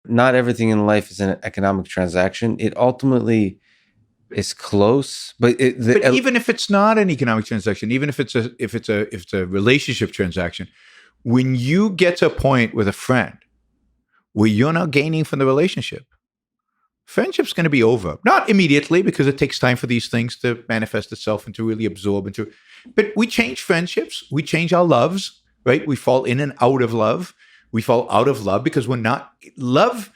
not everything in life is an economic transaction. It ultimately is close, but even if it's not an economic transaction, even if it's a relationship transaction, when you get to a point with a friend where you're not gaining from the relationship, friendship's going to be over. Not immediately, because it takes time for these things to manifest itself and to really absorb into. But we change friendships, we change our loves, right? We fall in and out of love. We fall out of love because we're not love.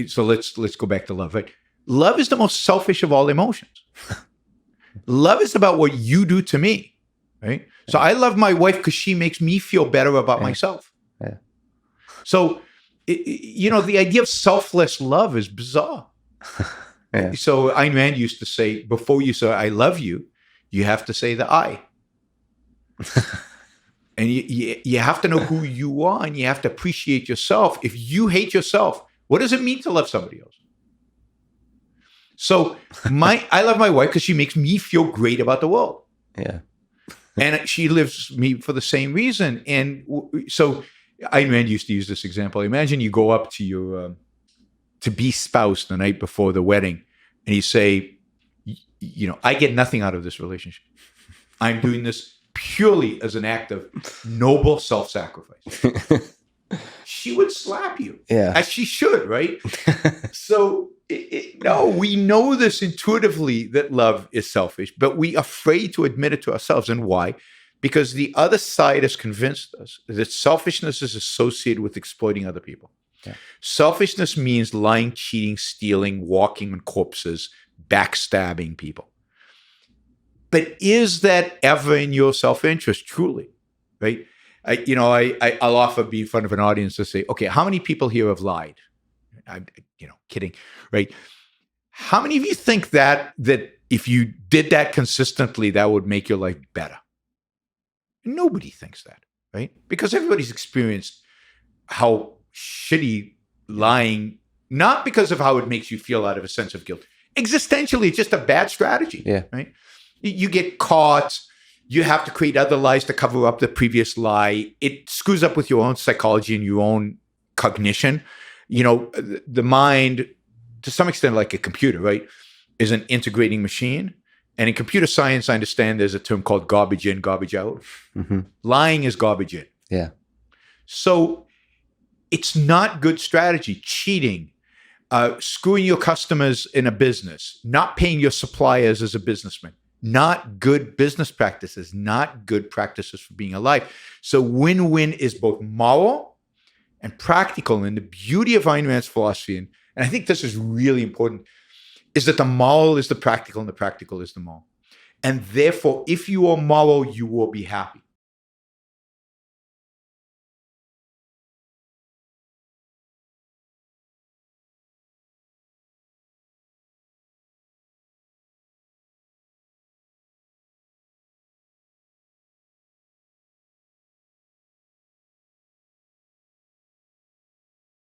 So let's go back to love, right? Love is the most selfish of all emotions. Love is about what you do to me, right? So I love my wife because she makes me feel better about myself. Yeah. So, the idea of selfless love is bizarre. Yeah. So Ayn Rand used to say, before you say "I love you," you have to say the "I." And you have to know who you are, and you have to appreciate yourself. If you hate yourself, what does it mean to love somebody else? So I love my wife because she makes me feel great about the world. Yeah. And she lives me for the same reason. And so Ayn Rand used to use this example. Imagine you go up to your to-be spouse the night before the wedding, and you say, I get nothing out of this relationship. I'm doing this purely as an act of noble self-sacrifice. She would slap you. Yeah. As she should, right? So, no, we know this intuitively that love is selfish, but we are afraid to admit it to ourselves. And why? Because the other side has convinced us that selfishness is associated with exploiting other people. Yeah. Selfishness means lying, cheating, stealing, walking on corpses, backstabbing people. But is that ever in your self-interest, truly? Right? I'll often be in front of an audience to say, okay, how many people here have lied? I'm, kidding, right? How many of you think that if you did that consistently, that would make your life better? Nobody thinks that, right? Because everybody's experienced how shitty lying, not because of how it makes you feel out of a sense of guilt. Existentially, it's just a bad strategy, right? You get caught. You have to create other lies to cover up the previous lie. It screws up with your own psychology and your own cognition. The mind, to some extent, like a computer, right, is an integrating machine. And in computer science, I understand there's a term called garbage in, garbage out. Mm-hmm. Lying is garbage in. Yeah. So it's not good strategy. Cheating, screwing your customers in a business, not paying your suppliers as a businessman. Not good business practices, not good practices for being alive. So win-win is both moral and practical. And the beauty of Ayn Rand's philosophy, and I think this is really important, is that the moral is the practical and the practical is the moral. And therefore, if you are moral, you will be happy.